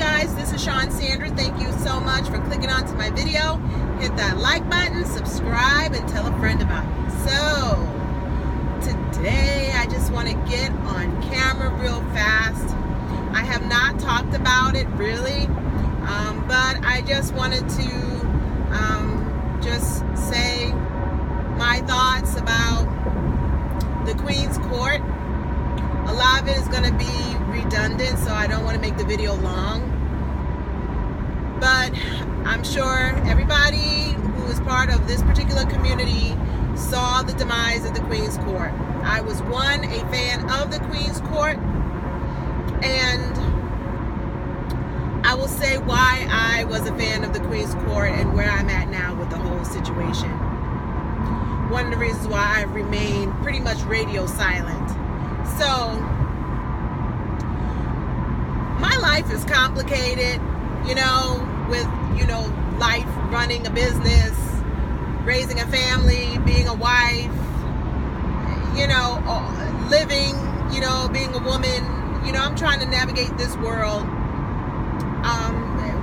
guys, this is Sean Sandra. Thank you so much for clicking onto my video. Hit that like button, subscribe, and tell a friend about it. So, today I just want to get on camera real fast. I have not talked about it really, but I just wanted to just say my thoughts about the Queen's Court. A lot of it is going to be redundant, so I don't want to make the video long. But I'm sure everybody who is part of this particular community saw the demise of the Queen's Court. I was a fan of the Queen's Court, and I will say why I was a fan of the Queen's Court and where I'm at now with the whole situation. One of the reasons why I've remained pretty much radio silent. So, my life is complicated, with, life, running a business, raising a family, being a wife, living, being a woman. I'm trying to navigate this world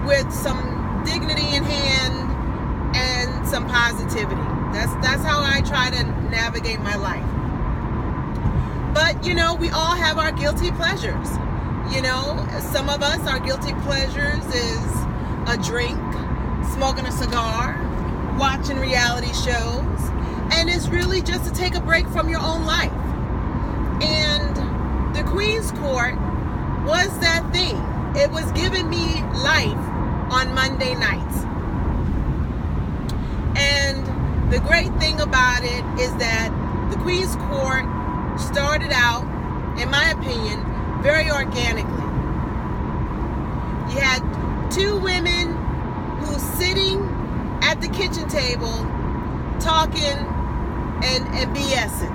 with some dignity in hand and some positivity. That's how I try to navigate my life. But, we all have our guilty pleasures. Some of us, our guilty pleasures is a drink, smoking a cigar, watching reality shows, and it's really just to take a break from your own life. And the Queen's Court was that thing. It was giving me life on Monday nights. And the great thing about it is that the Queen's Court started out, in my opinion, very organically. You had two women who sitting at the kitchen table talking and BSing.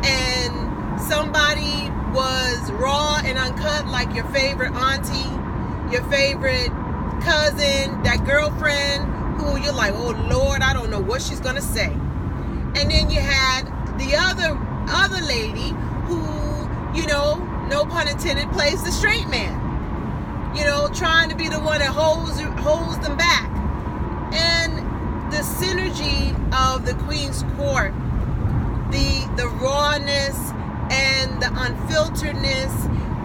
And somebody was raw and uncut, like your favorite auntie, your favorite cousin, that girlfriend who you're like, oh Lord, I don't know what she's gonna say. And then you had the other lady who, no pun intended, plays the straight man. Trying to be the one that holds them back. And the synergy of the Queen's Court, the rawness and the unfilteredness,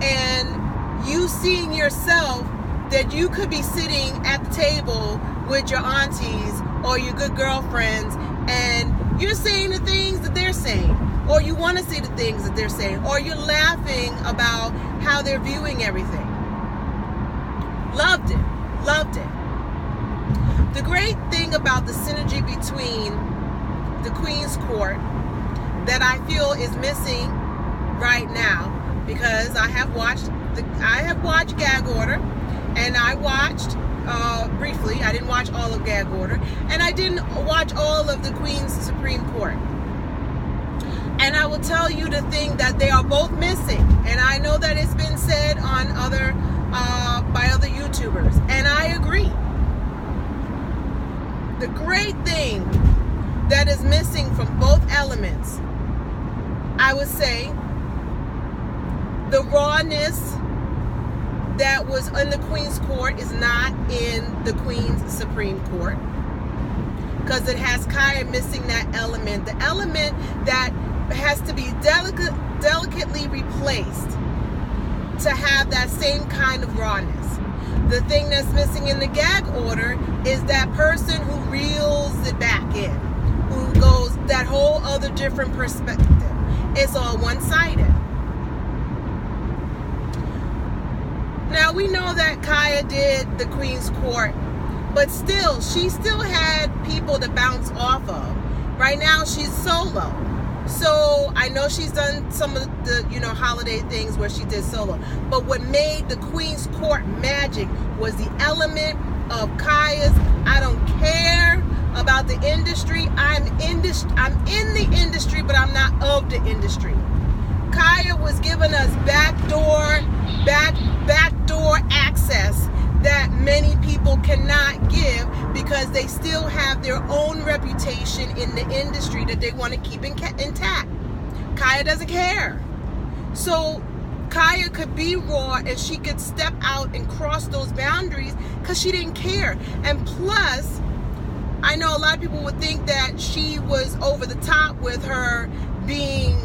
and you seeing yourself that you could be sitting at the table with your aunties or your good girlfriends, and you're saying the things that they're saying, or you want to say the things that they're saying, or you're laughing about how they're viewing everything. Loved it. The great thing about the synergy between the Queen's Court that I feel is missing right now, because I have watched Gag Order, and I watched briefly. I didn't watch all of Gag Order, and I didn't watch all of the Queen's Supreme Court. And I will tell you the thing that they are both missing, and I know that it's been said on by other YouTubers, and I agree. The great thing that is missing from both elements, I would say, the rawness that was in the Queen's Court is not in the Queen's Supreme Court, because it has Kaya missing that element, the element that has to be delicately replaced to have that same kind of rawness. The thing that's missing in the Gag Order is that person who reels it back in, who goes that whole other different perspective. It's all one-sided. Now, we know that Kaya did the Queen's Court, but still, she still had people to bounce off of. Right now, she's solo. So I know she's done some of the, holiday things where she did solo. But what made the Queen's Court magic was the element of Kaya's, I don't care about the industry. I'm in the industry, but I'm not of the industry. Kaya was giving us backdoor access that many people cannot give, because they still have their own reputation in the industry that they want to keep intact. Kaya doesn't care. So Kaya could be raw and she could step out and cross those boundaries because she didn't care. And plus, I know a lot of people would think that she was over the top with her being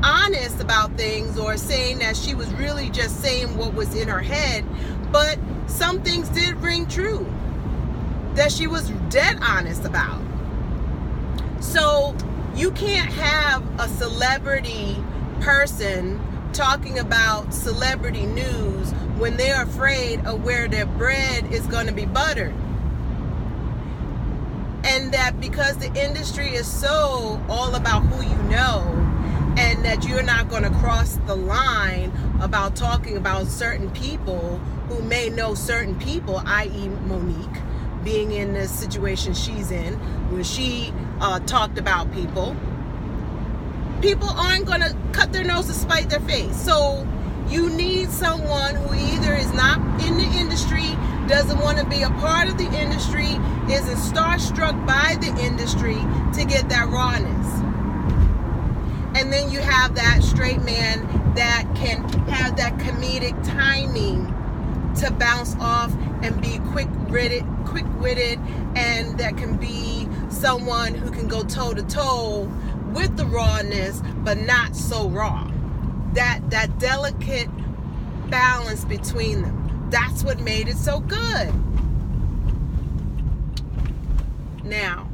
honest about things, or saying that she was really just saying what was in her head. But some things did ring true that she was dead honest about. So you can't have a celebrity person talking about celebrity news when they're afraid of where their bread is going to be buttered. And that because the industry is so all about who you know, and that you're not going to cross the line about talking about certain people who may know certain people, i.e. Monique, being in the situation she's in, when she talked about people aren't going to cut their nose to spite their face. So you need someone who either is not in the industry, doesn't want to be a part of the industry, isn't starstruck by the industry to get that rawness. And then you have that straight man that can have that comedic timing to bounce off and be quick-witted, and that can be someone who can go toe-to-toe with the rawness, but not so raw. That delicate balance between them. That's what made it so good. Now,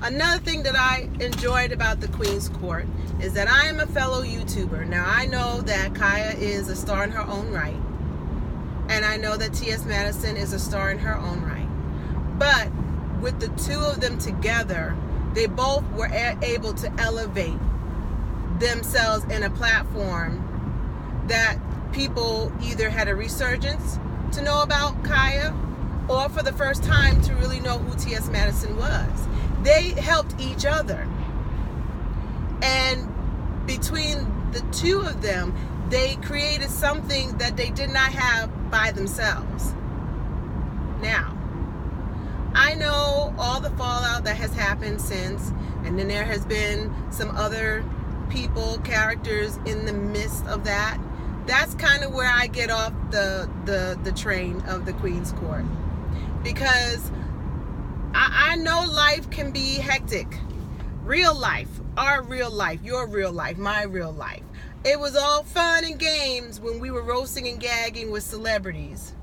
another thing that I enjoyed about the Queen's Court is that I am a fellow YouTuber. Now, I know that Kaya is a star in her own right. And I know that T.S. Madison is a star in her own right. But with the two of them together, they both were able to elevate themselves in a platform that people either had a resurgence to know about Kaya, or for the first time to really know who T.S. Madison was. They helped each other. And between the two of them, they created something that they did not have by themselves. Now, I know all the fallout that has happened since, and then there has been some other people, characters in the midst of that. That's kind of where I get off the train of the Queen's Court. Because I know life can be hectic. Real life, our real life, your real life, my real life. It was all fun and games when we were roasting and gagging with celebrities.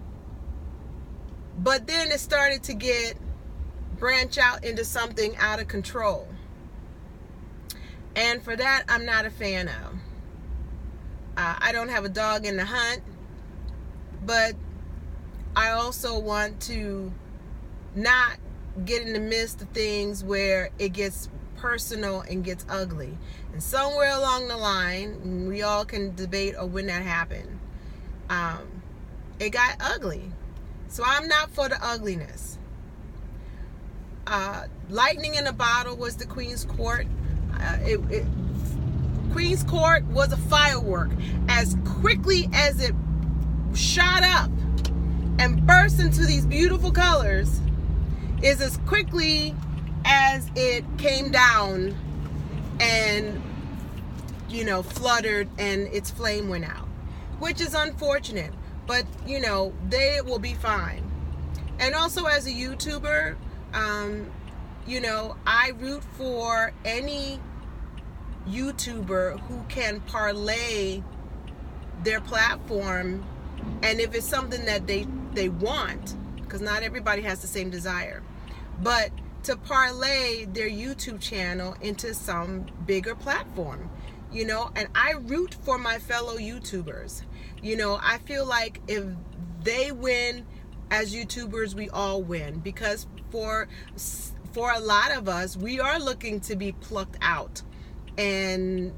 But then it started to branch out into something out of control. And for that, I'm not a fan of. I don't have a dog in the hunt, but I also want to not get in the midst of things where it gets personal and gets ugly. And somewhere along the line, we all can debate on when that happened, it got ugly. So I'm not for the ugliness. Lightning in a bottle was the Queen's Court. Queen's Court was a firework. As quickly as it shot up and burst into these beautiful colors, is as quickly as it came down and, fluttered and its flame went out, which is unfortunate, but they will be fine. And also, as a YouTuber, I root for any YouTuber who can parlay their platform, and if it's something that they want, because not everybody has the same desire, but to parlay their YouTube channel into some bigger platform, and I root for my fellow YouTubers. I feel like if they win as YouTubers, we all win, because for a lot of us, we are looking to be plucked out and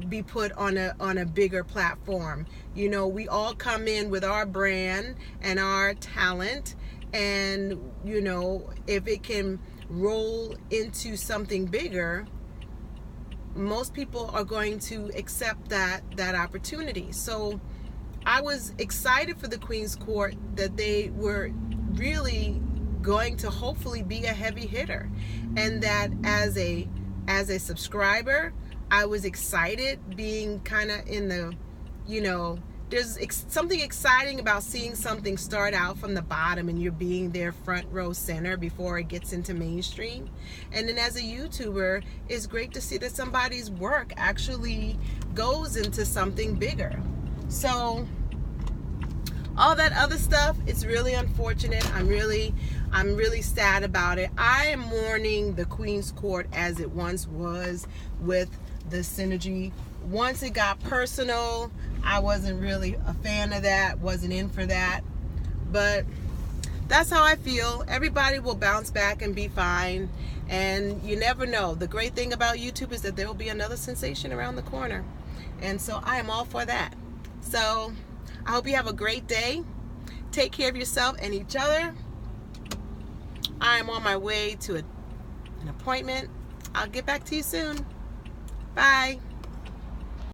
be put on a bigger platform. We all come in with our brand and our talent, and if it can roll into something bigger, most people are going to accept that opportunity. So I was excited for the Queen's Court that they were really going to hopefully be a heavy hitter, and that as a subscriber, I was excited being kind of in you know, there's something exciting about seeing something start out from the bottom and you're being there front row center before it gets into mainstream. And then as a YouTuber, it's great to see that somebody's work actually goes into something bigger. So all that other stuff, it's really unfortunate. I'm really sad about it. I am mourning the Queen's Court as it once was with the Synergy. Once it got personal, I wasn't really a fan of that, wasn't in for that. But that's how I feel. Everybody will bounce back and be fine. And you never know. The great thing about YouTube is that there will be another sensation around the corner. And so I am all for that. So I hope you have a great day. Take care of yourself and each other. I am on my way to an appointment. I'll get back to you soon. Bye.